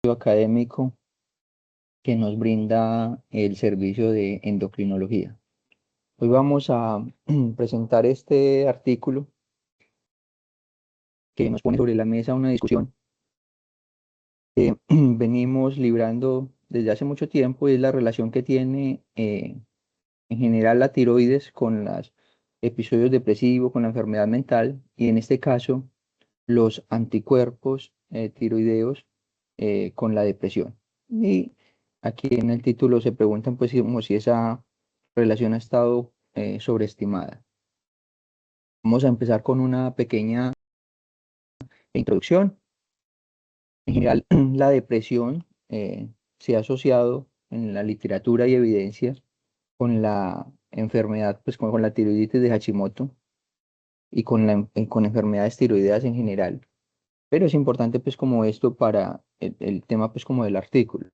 Académico que nos brinda el servicio de endocrinología. Hoy vamos a presentar este artículo que nos pone sobre la mesa una discusión que venimos librando desde hace mucho tiempo, y es la relación que tiene en general la tiroides con los episodios depresivos, con la enfermedad mental, y en este caso los anticuerpos tiroideos con la depresión. Y aquí en el título se preguntan pues como si esa relación ha estado sobreestimada. Vamos a empezar con una pequeña introducción. En general, la depresión se ha asociado en la literatura y evidencia con la enfermedad, pues con la tiroiditis de Hashimoto y con enfermedades tiroideas en general. Pero es importante pues como esto para el tema pues como del artículo.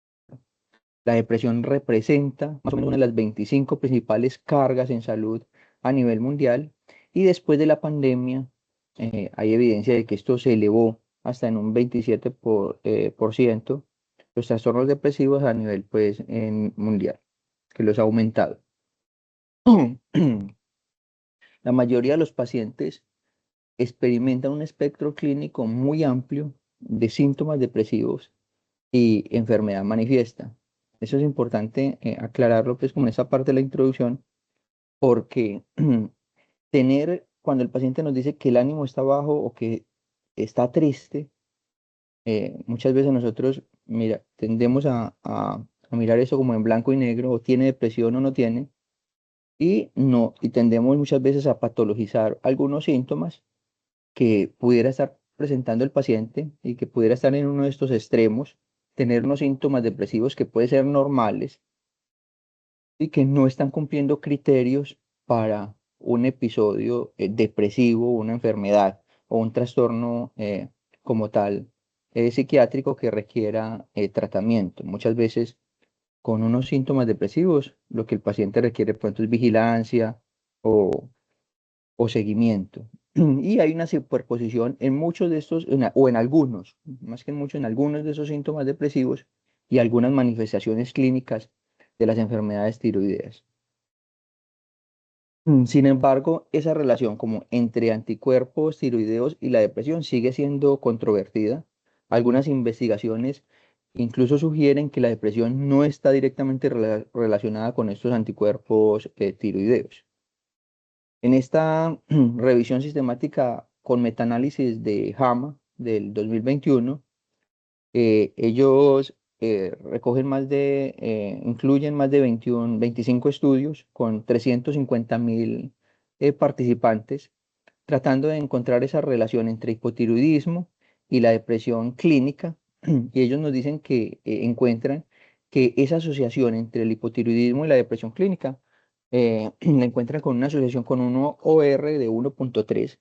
La depresión representa más o menos una de las 25 principales cargas en salud a nivel mundial, y después de la pandemia hay evidencia de que esto se elevó hasta en un 27 por ciento los trastornos depresivos a nivel pues mundial, que los ha aumentado. La mayoría de los pacientes experimentan un espectro clínico muy amplio de síntomas depresivos y enfermedad manifiesta. Eso es importante aclararlo, pues, como en esa parte de la introducción, porque cuando el paciente nos dice que el ánimo está bajo o que está triste, muchas veces nosotros, mira, tendemos a mirar eso como en blanco y negro, o tiene depresión o no tiene, y no, y tendemos muchas veces a patologizar algunos síntomas que pudiera estar presentando el paciente y que pudiera estar en uno de estos extremos, tener unos síntomas depresivos que pueden ser normales y que no están cumpliendo criterios para un episodio depresivo, una enfermedad o un trastorno como tal psiquiátrico que requiera tratamiento. Muchas veces con unos síntomas depresivos lo que el paciente requiere pronto es vigilancia o seguimiento. Y hay una superposición en muchos de estos, o en algunos, más que en muchos, en algunos de esos síntomas depresivos y algunas manifestaciones clínicas de las enfermedades tiroideas. Sin embargo, esa relación como entre anticuerpos tiroideos y la depresión sigue siendo controvertida. Algunas investigaciones incluso sugieren que la depresión no está directamente relacionada con estos anticuerpos tiroideos. En esta revisión sistemática con metaanálisis de JAMA del 2021, ellos incluyen más de 25 estudios con 350.000 participantes, tratando de encontrar esa relación entre hipotiroidismo y la depresión clínica. Y ellos nos dicen que encuentran que esa asociación entre el hipotiroidismo y la depresión clínica la encuentran con una asociación con un OR de 1.3,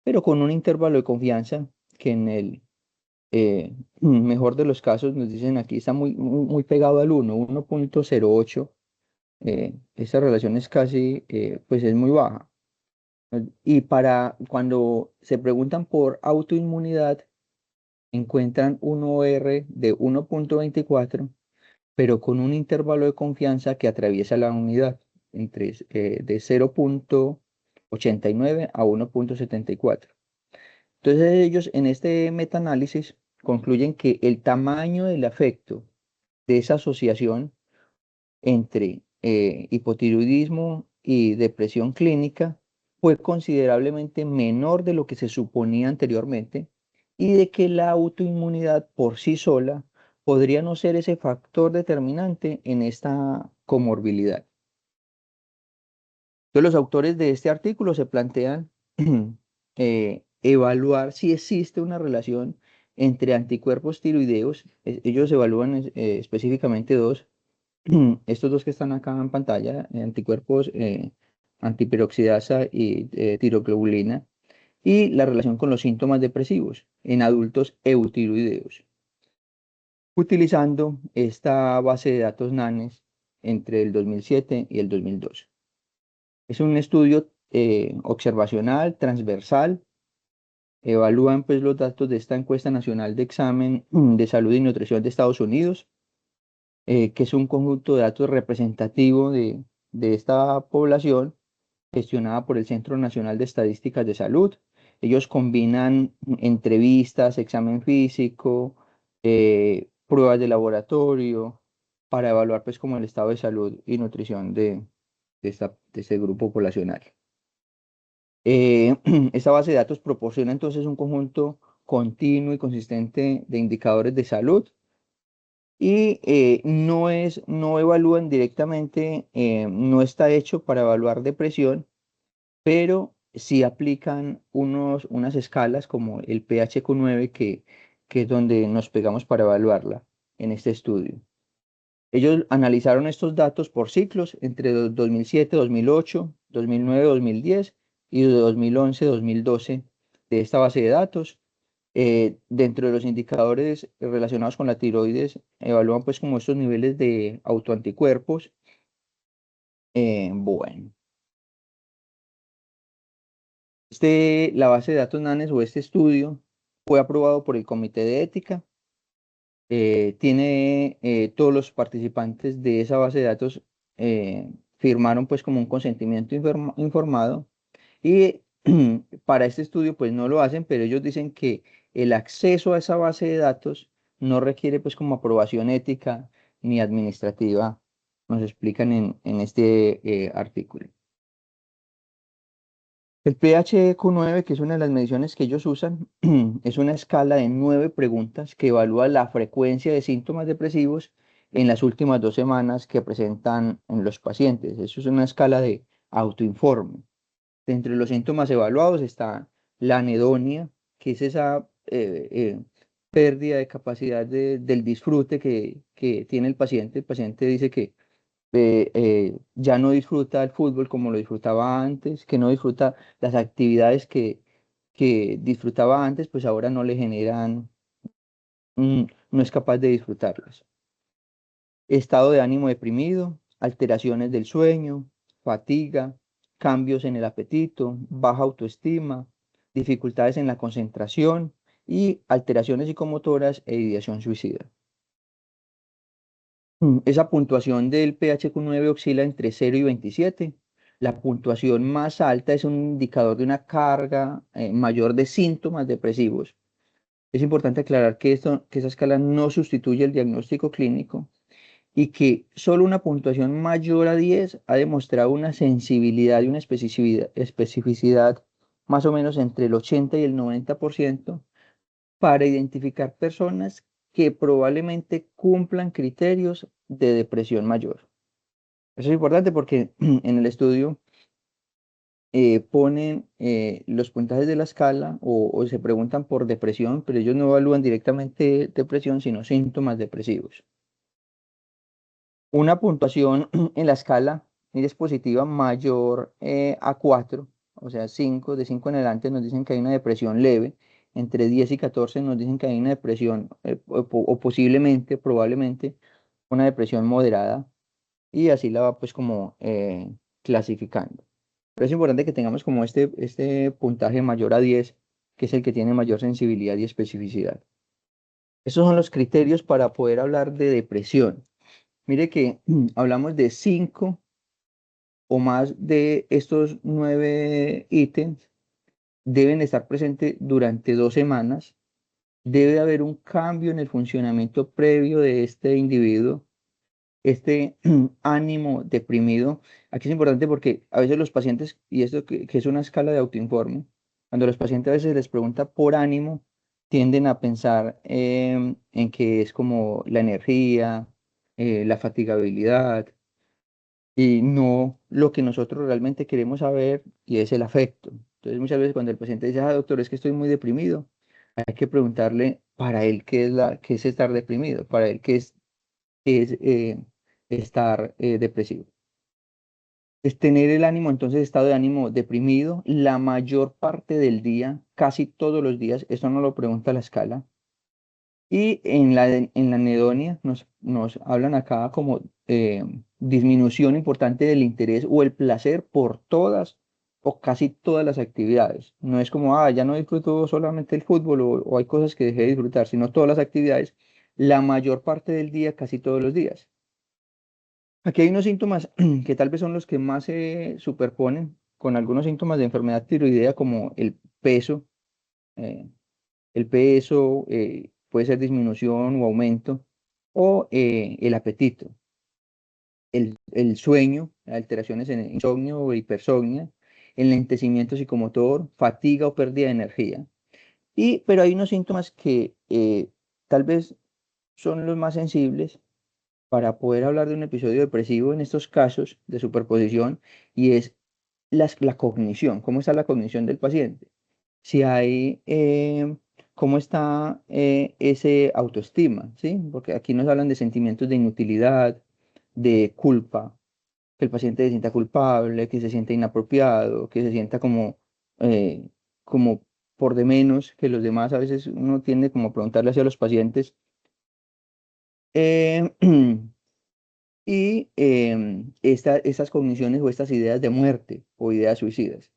pero con un intervalo de confianza que en el mejor de los casos nos dicen aquí está muy pegado al 1.08. Esa relación es casi, pues es muy baja. Y para cuando se preguntan por autoinmunidad, encuentran un OR de 1.24, pero con un intervalo de confianza que atraviesa la unidad de 0.89 a 1.74. Entonces ellos en este metaanálisis concluyen que el tamaño del efecto de esa asociación entre hipotiroidismo y depresión clínica fue considerablemente menor de lo que se suponía anteriormente, y de que la autoinmunidad por sí sola podría no ser ese factor determinante en esta comorbilidad. Entonces, los autores de este artículo se plantean evaluar si existe una relación entre anticuerpos tiroideos. Ellos evalúan específicamente dos, estos dos que están acá en pantalla, anticuerpos antiperoxidasa y tiroglobulina, y la relación con los síntomas depresivos en adultos eutiroideos, utilizando esta base de datos NANES entre el 2007 y el 2012. Es un estudio observacional, transversal, evalúan pues los datos de esta encuesta nacional de examen de salud y nutrición de Estados Unidos, que es un conjunto de datos representativo de esta población gestionada por el Centro Nacional de Estadísticas de Salud. Ellos combinan entrevistas, examen físico, pruebas de laboratorio para evaluar pues como el estado de salud y nutrición de este grupo poblacional. Esta base de datos proporciona entonces un conjunto continuo y consistente de indicadores de salud y no evalúan directamente, no está hecho para evaluar depresión, pero sí aplican unas escalas como el PHQ-9 que es donde nos pegamos para evaluarla en este estudio. Ellos analizaron estos datos por ciclos entre 2007, 2008, 2009, 2010 y 2011, 2012 de esta base de datos. Dentro de los indicadores relacionados con la tiroides, evalúan pues como estos niveles de autoanticuerpos. Bueno, la base de datos NANES o este estudio fue aprobado por el Comité de Ética. Tiene todos los participantes de esa base de datos firmaron pues como un consentimiento informado y para este estudio pues no lo hacen, pero ellos dicen que el acceso a esa base de datos no requiere pues como aprobación ética ni administrativa, nos explican en este artículo. El PHQ-9, que es una de las mediciones que ellos usan, es una escala de 9 preguntas que evalúa la frecuencia de síntomas depresivos en las últimas 2 semanas que presentan en los pacientes. Eso es una escala de autoinforme. Entre los síntomas evaluados está la anedonia, que es esa pérdida de capacidad del disfrute que tiene el paciente. El paciente dice que ya no disfruta el fútbol como lo disfrutaba antes, que no disfruta las actividades que disfrutaba antes, pues ahora no le generan, no es capaz de disfrutarlas. Estado de ánimo deprimido, alteraciones del sueño, fatiga, cambios en el apetito, baja autoestima, dificultades en la concentración y alteraciones psicomotoras e ideación suicida. Esa puntuación del PHQ-9 oscila entre 0 y 27. La puntuación más alta es un indicador de una carga mayor de síntomas depresivos. Es importante aclarar que esa escala no sustituye el diagnóstico clínico y que solo una puntuación mayor a 10 ha demostrado una sensibilidad y una especificidad más o menos entre el 80 y el 90% para identificar personas que probablemente cumplan criterios de depresión mayor. Eso es importante porque en el estudio ponen los puntajes de la escala o se preguntan por depresión, pero ellos no evalúan directamente depresión, sino síntomas depresivos. Una puntuación en la escala es positiva mayor a 4, o sea, 5, de 5 en adelante nos dicen que hay una depresión leve, entre 10 y 14 nos dicen que hay una depresión o posiblemente, probablemente, una depresión moderada y así la va pues como clasificando. Pero es importante que tengamos como este puntaje mayor a 10, que es el que tiene mayor sensibilidad y especificidad. Estos son los criterios para poder hablar de depresión. Mire que hablamos de 5 o más de estos 9 ítems deben estar presentes durante 2 semanas. Debe haber un cambio en el funcionamiento previo de este individuo, este ánimo deprimido. Aquí es importante porque a veces los pacientes, y esto que es una escala de autoinforme, cuando los pacientes a veces les pregunta por ánimo, tienden a pensar en que es como la energía, la fatigabilidad, y no lo que nosotros realmente queremos saber y es el afecto. Entonces muchas veces cuando el paciente dice, doctor, es que estoy muy deprimido, hay que preguntarle para él qué es estar deprimido, para él qué es estar depresivo. Es tener el ánimo, entonces estado de ánimo deprimido la mayor parte del día, casi todos los días, esto no lo pregunta la escala. Y en la anedonia nos hablan acá como disminución importante del interés o el placer o casi todas las actividades. No es como, ya no disfruto solamente el fútbol o hay cosas que dejé de disfrutar, sino todas las actividades, la mayor parte del día, casi todos los días. Aquí hay unos síntomas que tal vez son los que más se superponen con algunos síntomas de enfermedad tiroidea como eh, el peso, puede ser disminución o aumento, o el apetito, el sueño, alteraciones en el insomnio o hipersomnia, el lentecimiento psicomotor, fatiga o pérdida de energía. Pero hay unos síntomas que tal vez son los más sensibles para poder hablar de un episodio depresivo en estos casos de superposición, y es la cognición. ¿Cómo está la cognición del paciente? Si hay, cómo está ese autoestima, ¿sí? Porque aquí nos hablan de sentimientos de inutilidad, de culpa, que el paciente se sienta culpable, que se sienta inapropiado, que se sienta eh, como por de menos que los demás. A veces uno tiende como a preguntarle hacia los pacientes. eh, estas cogniciones o estas ideas de muerte o ideas suicidas.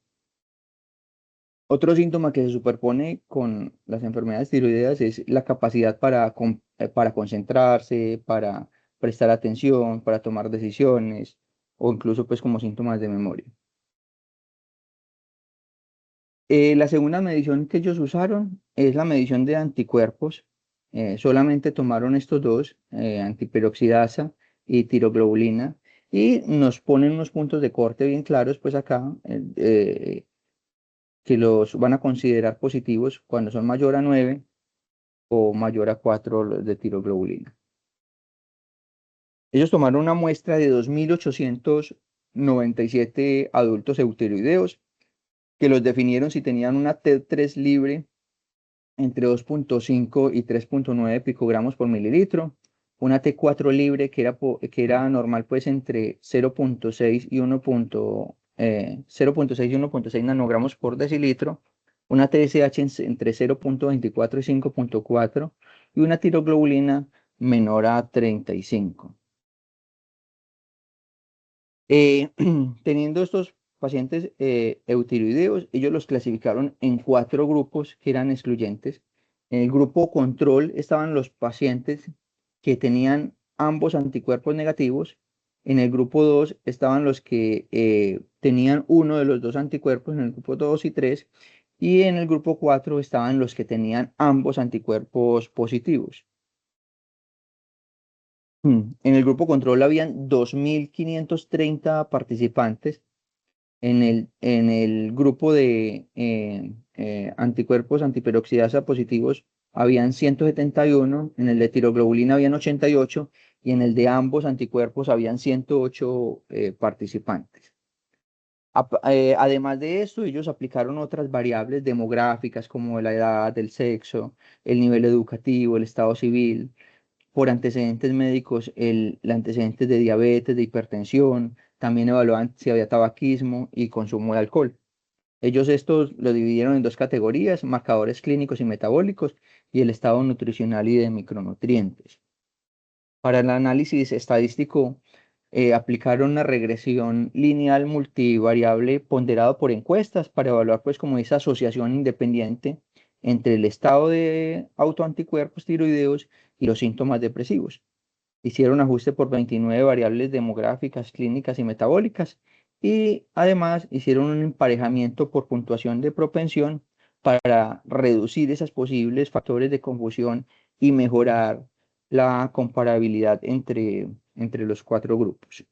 Otro síntoma que se superpone con las enfermedades tiroideas es la capacidad para concentrarse, para prestar atención, para tomar decisiones o incluso pues como síntomas de memoria. La segunda medición que ellos usaron es la medición de anticuerpos. Solamente tomaron estos dos, antiperoxidasa y tiroglobulina, y nos ponen unos puntos de corte bien claros, pues acá, que los van a considerar positivos cuando son mayor a 9 o mayor a 4 los de tiroglobulina. Ellos tomaron una muestra de 2.897 adultos eutiroideos, que los definieron si tenían una TED3 libre entre 2.5 y 3.9 picogramos por mililitro, una T4 libre que era normal pues entre 0.6 y 0.6 y 1.6 nanogramos por decilitro, una TSH entre 0.24 y 5.4 y una tiroglobulina menor a 35. Teniendo estos pacientes eutiroideos, ellos los clasificaron en 4 grupos que eran excluyentes. En el grupo control estaban los pacientes que tenían ambos anticuerpos negativos. En el grupo 2 estaban los que tenían uno de los dos anticuerpos, en el grupo 2 y 3. Y en el grupo 4 estaban los que tenían ambos anticuerpos positivos. En el grupo control habían 2.530 participantes. En el grupo de anticuerpos antiperoxidasa positivos habían 171, en el de tiroglobulina habían 88 y en el de ambos anticuerpos habían 108 participantes. Además de esto, ellos aplicaron otras variables demográficas como la edad, el sexo, el nivel educativo, el estado civil, por antecedentes médicos, el antecedentes de diabetes, de hipertensión, también evaluaban si había tabaquismo y consumo de alcohol. Ellos estos lo dividieron en dos categorías: marcadores clínicos y metabólicos y el estado nutricional y de micronutrientes. Para el análisis estadístico, aplicaron una regresión lineal multivariable ponderado por encuestas para evaluar pues como esa asociación independiente entre el estado de autoanticuerpos tiroideos y los síntomas depresivos. Hicieron ajuste por 29 variables demográficas, clínicas y metabólicas, y además hicieron un emparejamiento por puntuación de propensión para reducir esos posibles factores de confusión y mejorar la comparabilidad entre los 4 grupos.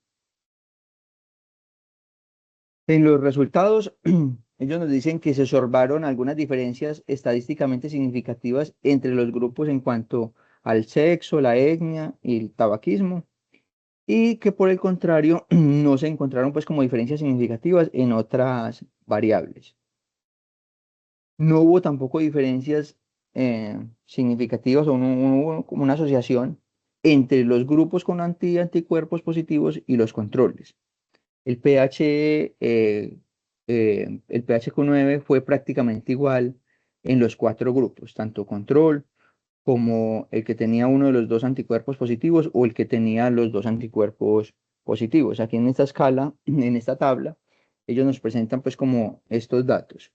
En los resultados, ellos nos dicen que se observaron algunas diferencias estadísticamente significativas entre los grupos en cuanto al sexo, la etnia y el tabaquismo, y que por el contrario no se encontraron pues como diferencias significativas en otras variables. No hubo tampoco diferencias significativas, o no hubo como una asociación entre los grupos con anticuerpos positivos y los controles. El pH, el pH Q9 fue prácticamente igual en los 4 grupos, tanto control como el que tenía uno de los dos anticuerpos positivos o el que tenía los dos anticuerpos positivos. Aquí en esta escala, en esta tabla, ellos nos presentan pues como estos datos.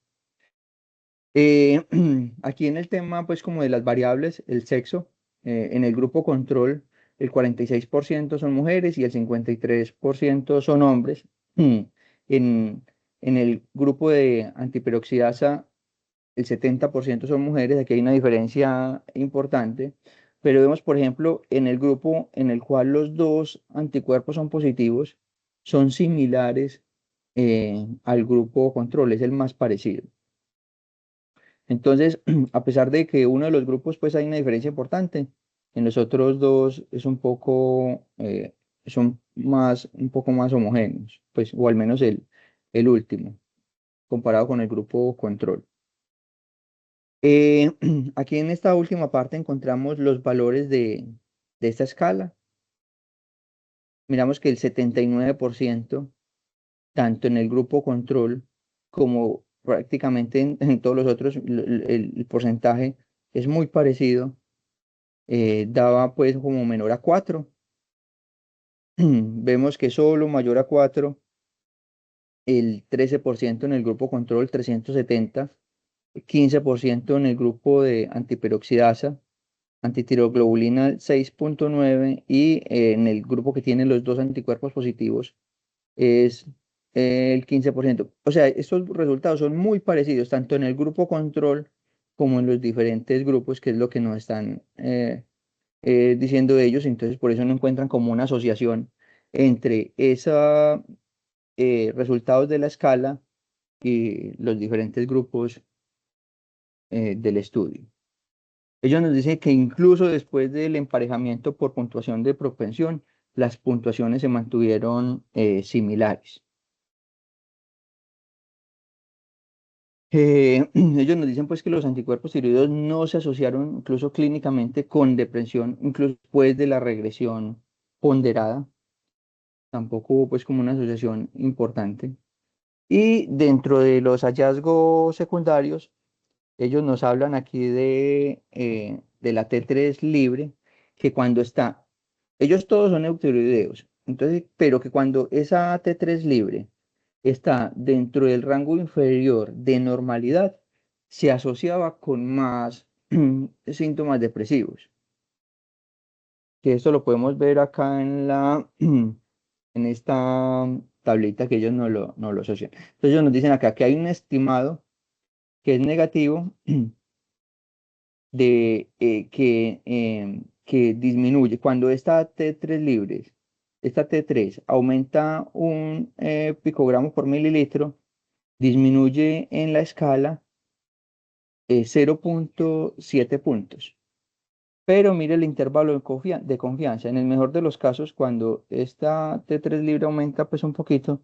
Aquí en el tema pues como de las variables, el sexo, en el grupo control el 46% son mujeres y el 53% son hombres. En, en el grupo de antiperoxidasa el 70% son mujeres, aquí hay una diferencia importante, pero vemos, por ejemplo, en el grupo en el cual los dos anticuerpos son positivos, son similares al grupo control, es el más parecido. Entonces, a pesar de que uno de los grupos pues hay una diferencia importante, en los otros dos es un poco, son más, un poco más homogéneos, pues, o al menos el último, comparado con el grupo control. Aquí en esta última parte encontramos los valores de esta escala. Miramos que el 79%, tanto en el grupo control como prácticamente en todos los otros, el porcentaje es muy parecido. Daba pues como menor a 4. Vemos que solo mayor a 4, el 13% en el grupo control, 370, 15% en el grupo de antiperoxidasa, antitiroglobulina 6,9 y en el grupo que tiene los dos anticuerpos positivos es el 15%. O sea, estos resultados son muy parecidos tanto en el grupo control como en los diferentes grupos, que es lo que nos están diciendo ellos. Entonces, por eso no encuentran como una asociación entre esos resultados de la escala y los diferentes grupos del estudio. Ellos nos dicen que incluso después del emparejamiento por puntuación de propensión, las puntuaciones se mantuvieron similares. Ellos nos dicen pues que los anticuerpos tiroideos no se asociaron incluso clínicamente con depresión, incluso después de la regresión ponderada. Tampoco hubo pues como una asociación importante. Y dentro de los hallazgos secundarios, ellos nos hablan aquí de la T3 libre, que cuando está, ellos todos son eutiroideos, entonces, pero que cuando esa T3 libre está dentro del rango inferior de normalidad, se asociaba con más síntomas depresivos. Que esto lo podemos ver acá en esta tablita que ellos no lo asocian. Entonces ellos nos dicen acá que hay un estimado que es negativo que disminuye. Cuando esta T3 libre, esta T3 aumenta un picogramo por mililitro, disminuye en la escala 0,7 puntos. Pero mire el intervalo de confianza. En el mejor de los casos, cuando esta T3 libre aumenta pues un poquito,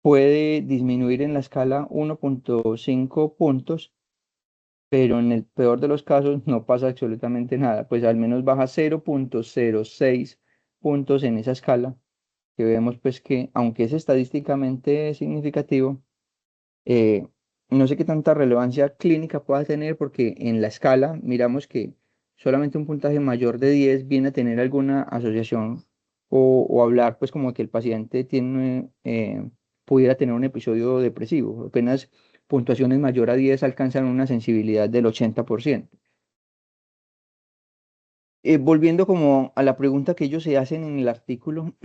puede disminuir en la escala 1,5 puntos, pero en el peor de los casos no pasa absolutamente nada, pues al menos baja 0,06 puntos en esa escala, que vemos pues que aunque es estadísticamente significativo, eh, no sé qué tanta relevancia clínica pueda tener porque en la escala miramos que solamente un puntaje mayor de 10 viene a tener alguna asociación o hablar pues como que el paciente pudiera tener un episodio depresivo. Apenas puntuaciones mayor a 10 alcanzan una sensibilidad del 80%. Volviendo como a la pregunta que ellos se hacen en el artículo,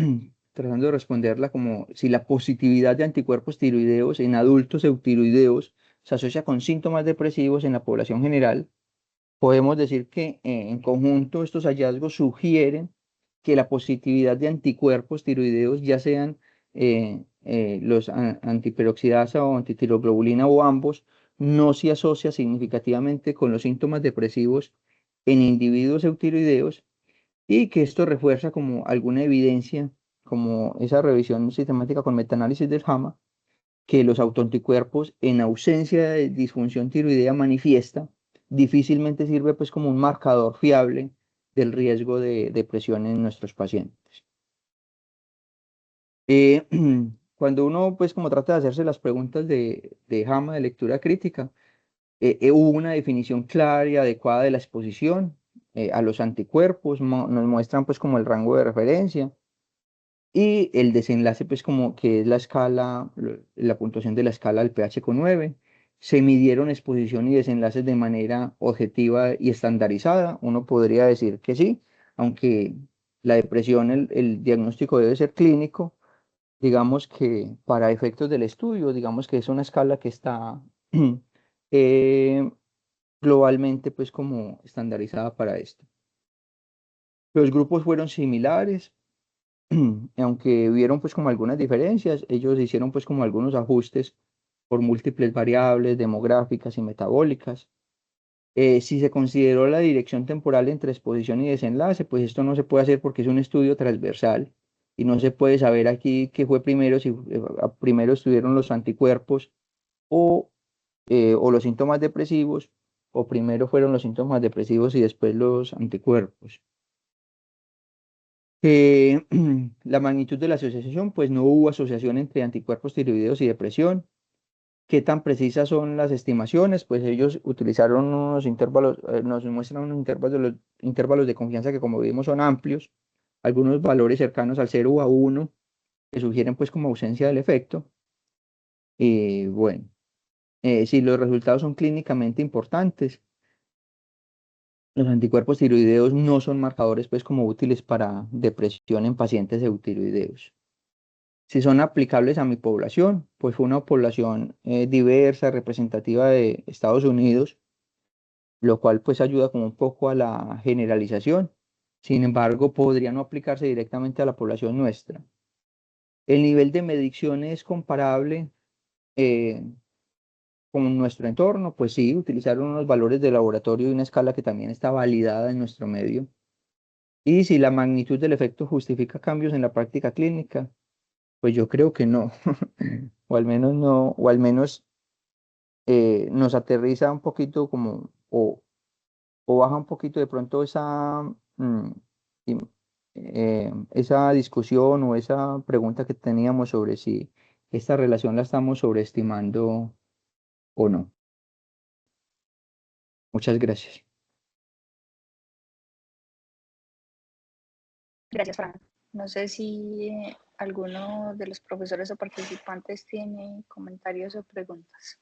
tratando de responderla como si la positividad de anticuerpos tiroideos en adultos eutiroideos se asocia con síntomas depresivos en la población general, podemos decir que en conjunto estos hallazgos sugieren que la positividad de anticuerpos tiroideos, ya sean los antiperoxidasa o antitiroglobulina o ambos, no se asocia significativamente con los síntomas depresivos en individuos eutiroideos y que esto refuerza como alguna evidencia, como esa revisión sistemática con metaanálisis del JAMA, que los autoanticuerpos en ausencia de disfunción tiroidea manifiesta difícilmente sirve pues como un marcador fiable del riesgo de depresión en nuestros pacientes. Eh, Cuando uno pues como trata de hacerse las preguntas de JAMA de lectura crítica, hubo una definición clara y adecuada de la exposición a los anticuerpos, nos muestran pues como el rango de referencia. Y el desenlace, pues como que es la escala, la puntuación de la escala del pH con 9. Se midieron exposición y desenlaces de manera objetiva y estandarizada. Uno podría decir que sí, aunque la depresión, el diagnóstico debe ser clínico. Digamos que para efectos del estudio, digamos que es una escala que está eh, globalmente pues como estandarizada para esto. Los grupos fueron similares, aunque hubieron pues como algunas diferencias, ellos hicieron pues como algunos ajustes por múltiples variables demográficas y metabólicas. Si se consideró la dirección temporal entre exposición y desenlace, pues esto no se puede hacer porque es un estudio transversal y no se puede saber aquí qué fue primero, si primero estuvieron los anticuerpos o, o los síntomas depresivos, o primero fueron los síntomas depresivos y después los anticuerpos. La magnitud de la asociación, pues no hubo asociación entre anticuerpos tiroideos y depresión. ¿Qué tan precisas son las estimaciones? Pues ellos utilizaron unos intervalos, nos muestran unos intervalos de confianza que como vimos son amplios, algunos valores cercanos al 0 o a 1, que sugieren pues como ausencia del efecto. Y bueno, si los resultados son clínicamente importantes, los anticuerpos tiroideos no son marcadores pues como útiles para depresión en pacientes eutiroideos. Si son aplicables a mi población, pues fue una población diversa, representativa de Estados Unidos, lo cual pues ayuda como un poco a la generalización. Sin embargo, podría no aplicarse directamente a la población nuestra. El nivel de medición es comparable eh, con nuestro entorno, pues sí, utilizaron unos valores de laboratorio y una escala que también está validada en nuestro medio. Y si la magnitud del efecto justifica cambios en la práctica clínica, pues yo creo que no, o al menos no, o al menos nos aterriza un poquito como, o baja un poquito de pronto im- esa discusión o esa pregunta que teníamos sobre si esta relación la estamos sobreestimando o no. Muchas gracias. Gracias, Fran. No sé si alguno de los profesores o participantes tiene comentarios o preguntas.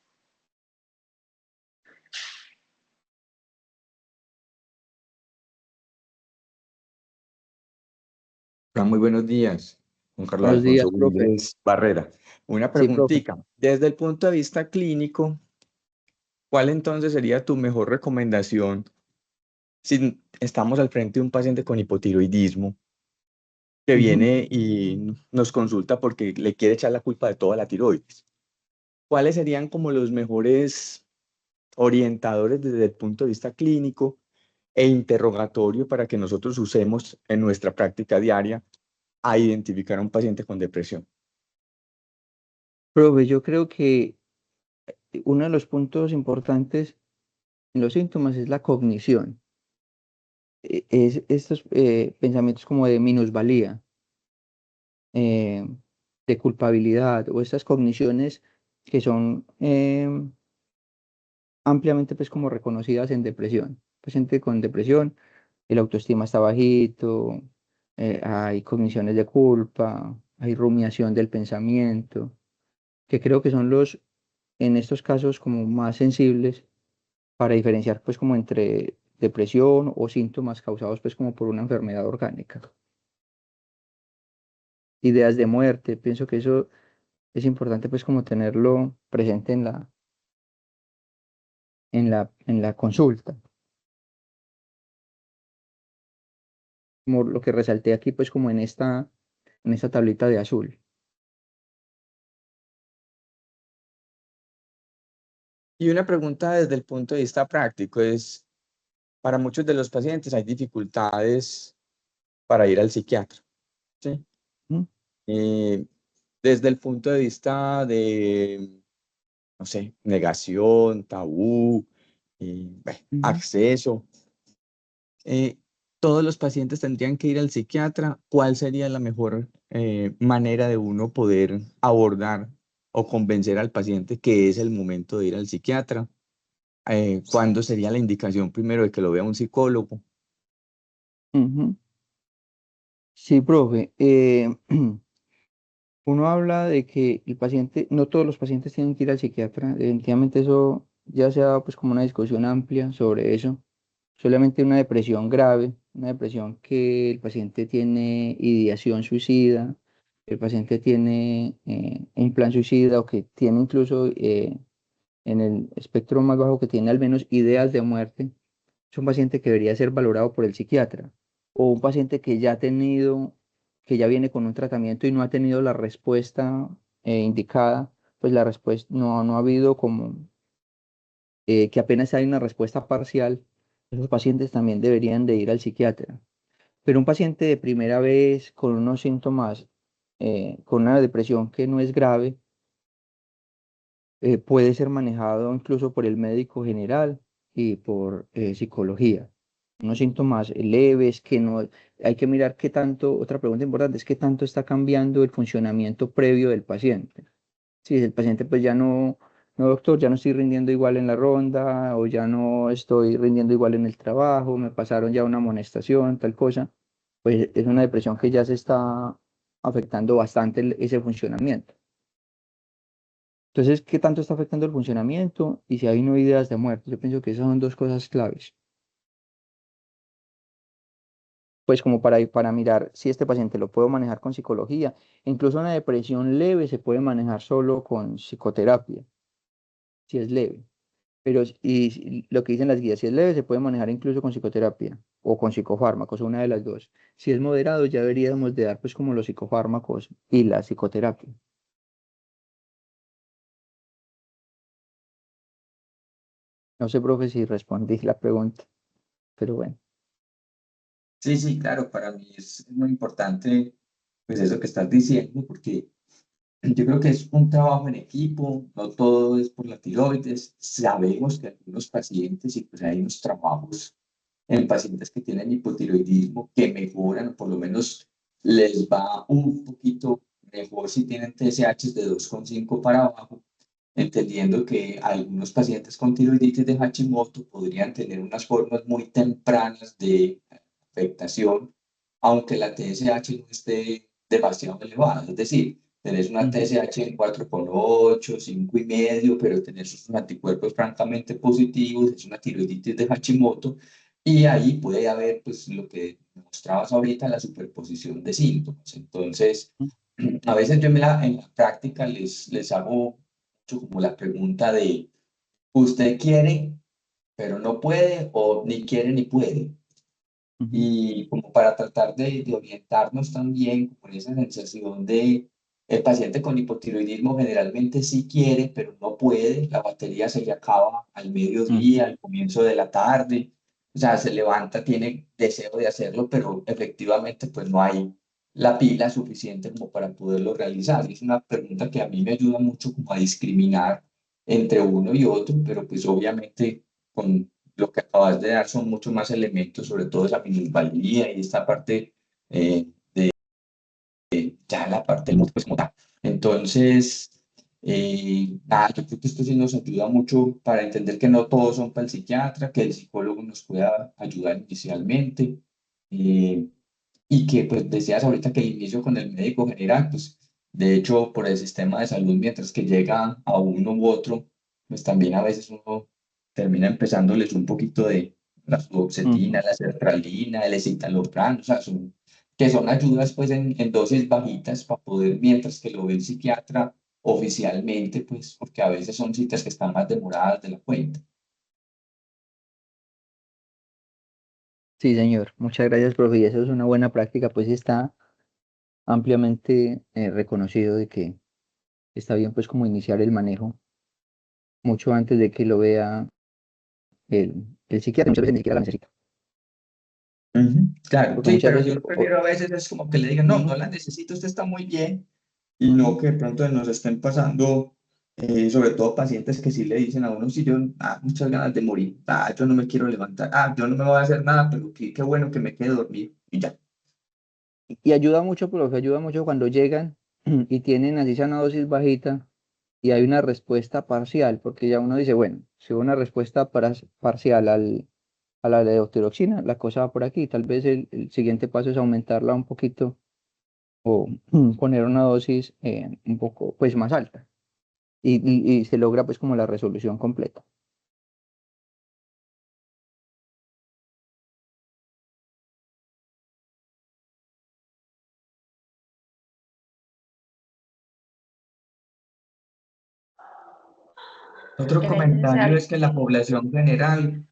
Hola, muy buenos días, Juan Carlos Buenos días, Alfonso profe. Wildes Barrera. Una Sí, profe. preguntita. Desde el punto de vista clínico, ¿cuál entonces sería tu mejor recomendación si estamos al frente de un paciente con hipotiroidismo que Ujú. viene y nos consulta porque le quiere echar la culpa de toda la tiroides? ¿Cuáles serían como los mejores orientadores desde el punto de vista clínico e interrogatorio para que nosotros usemos en nuestra práctica diaria a identificar a un paciente con depresión? Profe, yo creo que uno de los puntos importantes en los síntomas es la cognición. Es estos pensamientos como de minusvalía, eh, de culpabilidad o estas cogniciones que son ampliamente pues como reconocidas en depresión. Paciente con depresión, el autoestima está bajito, hay cogniciones de culpa, hay rumiación del pensamiento, que creo que son en estos casos como más sensibles para diferenciar pues como entre depresión o síntomas causados pues como por una enfermedad orgánica. Ideas de muerte, pienso que eso es importante pues como tenerlo presente en la consulta. Como lo que resalté aquí pues como en esta tablita de azul. Y una pregunta desde el punto de vista práctico es, para muchos de los pacientes hay dificultades para ir al psiquiatra, ¿sí? ¿Mm? Eh, desde el punto de vista de, no sé, negación, tabú, bueno, Ujú. acceso, eh, todos los pacientes tendrían que ir al psiquiatra. ¿Cuál sería la mejor manera de uno poder abordar o convencer al paciente que es el momento de ir al psiquiatra? ¿Cuándo sería la indicación primero de que lo vea un psicólogo? Ujú. Sí, profe. Uno habla de que el paciente, no todos los pacientes tienen que ir al psiquiatra. Definitivamente eso ya se ha dado pues como una discusión amplia sobre eso. Solamente una depresión grave, una depresión que el paciente tiene ideación suicida, el paciente tiene un plan suicida o que tiene incluso en el espectro más bajo que tiene al menos ideas de muerte, es un paciente que debería ser valorado por el psiquiatra. O un paciente que ya ha tenido, que ya viene con un tratamiento y no ha tenido la respuesta indicada, pues la respuesta no ha habido como que apenas hay una respuesta parcial, esos pacientes también deberían de ir al psiquiatra. Pero un paciente de primera vez con unos síntomas, con una depresión que no es grave, puede ser manejado incluso por el médico general y por psicología. Unos síntomas leves que no hay que mirar qué tanto, otra pregunta importante es qué tanto está cambiando el funcionamiento previo del paciente. Si el paciente pues ya no doctor, ya no estoy rindiendo igual en la ronda o ya no estoy rindiendo igual en el trabajo, me pasaron ya una amonestación, tal cosa, pues es una depresión que ya se está afectando bastante ese funcionamiento. Entonces, ¿qué tanto está afectando el funcionamiento? Y si hay no ideas de muerte. Yo pienso que esas son dos cosas claves. Pues como para mirar si este paciente lo puedo manejar con psicología. Incluso una depresión leve se puede manejar solo con psicoterapia, si es leve. Pero lo que dicen las guías, si es leve, se puede manejar incluso con psicoterapia o con psicofármacos, una de las dos. Si es moderado, ya deberíamos de dar pues como los psicofármacos y la psicoterapia. No sé, profe, si respondí la pregunta, pero bueno. Sí, sí, claro, para mí es muy importante pues eso que estás diciendo, porque yo creo que es un trabajo en equipo, no todo es por la tiroides. Sabemos que algunos pacientes, y pues hay unos trabajos en pacientes que tienen hipotiroidismo que mejoran, o por lo menos les va un poquito mejor si tienen TSH de 2,5 para abajo, entendiendo que algunos pacientes con tiroiditis de Hashimoto podrían tener unas formas muy tempranas de afectación, aunque la TSH no esté demasiado elevada. Es decir, tenés una Ujú, TSH en 4,8, 5,5, pero tenés unos anticuerpos francamente positivos, es una tiroiditis de Hashimoto, y ahí puede haber, pues, lo que mostrabas ahorita, la superposición de síntomas. Entonces, a veces yo en la práctica les hago mucho como la pregunta de, ¿usted quiere, pero no puede, o ni quiere ni puede? ujú, Y como para tratar de orientarnos también con esa sensación de el paciente con hipotiroidismo generalmente sí quiere, pero no puede, la batería se le acaba al ujú. mediodía, al comienzo de la tarde, o sea, se levanta, tiene deseo de hacerlo, pero efectivamente pues no hay la pila suficiente como para poderlo realizar. Y es una pregunta que a mí me ayuda mucho como a discriminar entre uno y otro, pero pues obviamente con lo que acabas de dar son muchos más elementos, sobre todo esa minusvalía y esta parte, ya la parte del mundo, pues como tal. Entonces, nada, yo creo que esto sí nos ayuda mucho para entender que no todos son para el psiquiatra, que el psicólogo nos pueda ayudar inicialmente, eh, y que pues decías ahorita que el inicio con el médico general, pues de hecho por el sistema de salud, mientras que llega a uno u otro, pues también a veces uno termina empezándoles un poquito de la fluoxetina, Ujú. la sertralina, el escitalopram, o sea, que son ayudas pues en dosis bajitas para poder, mientras que lo ve el psiquiatra oficialmente, pues porque a veces son citas que están más demoradas de la cuenta. Sí, señor. Muchas gracias, profe. Y eso es una buena práctica, pues está ampliamente reconocido de que está bien, pues como iniciar el manejo mucho antes de que lo vea el psiquiatra. Muchas veces ni siquiera la necesita. Ujú, claro, Porque sí, muchas pero veces, yo prefiero a veces es como que le digan, no, no ujú, la necesito, usted está muy bien, y no ujú. que de pronto nos estén pasando, sobre todo pacientes que sí le dicen a uno, si yo, muchas ganas de morir, yo no me quiero levantar, yo no me voy a hacer nada, pero qué bueno que me quede dormido, y ya. Y ayuda mucho, profe, ayuda mucho cuando llegan y tienen así sea una dosis bajita y hay una respuesta parcial, porque ya uno dice, bueno, si hubo una respuesta parcial a la levotiroxina, la cosa va por aquí. Tal vez el siguiente paso es aumentarla un poquito o poner una dosis un poco pues más alta y se logra pues como la resolución completa. Otro ¿Era comentario necesario? es que en la población general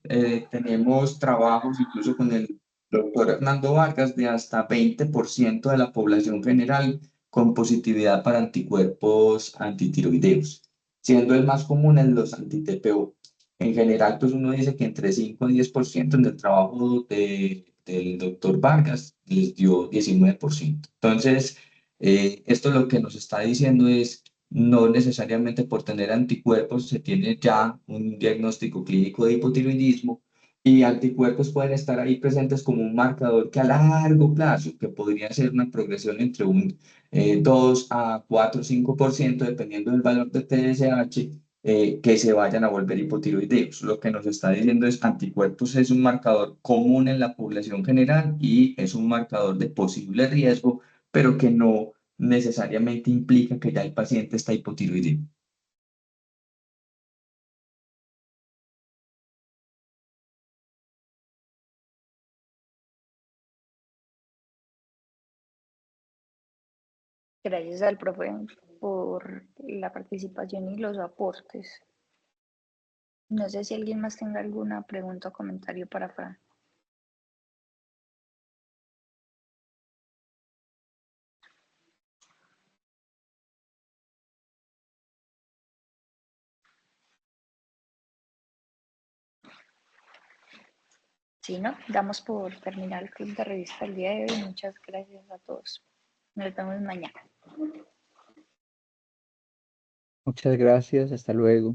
tenemos trabajos incluso con el doctor Hernando Vargas de hasta 20% de la población general con positividad para anticuerpos antitiroideos, siendo el más común en los anti-TPO. En general, pues uno dice que entre 5 y 10% en el trabajo del doctor Vargas les dio 19%. Entonces, esto lo que nos está diciendo es no necesariamente por tener anticuerpos se tiene ya un diagnóstico clínico de hipotiroidismo y anticuerpos pueden estar ahí presentes como un marcador que a largo plazo, que podría ser una progresión entre un 2 a 4 o 5%, dependiendo del valor de TSH, que se vayan a volver hipotiroideos. Lo que nos está diciendo es anticuerpos es un marcador común en la población general y es un marcador de posible riesgo, pero que no necesariamente implica que ya el paciente está hipotiroideo. Gracias al profe por la participación y los aportes. No sé si alguien más tenga alguna pregunta o comentario para Fran. Si no, damos por terminar el club de revista el día de hoy. Muchas gracias a todos. Nos vemos mañana. Muchas gracias, hasta luego.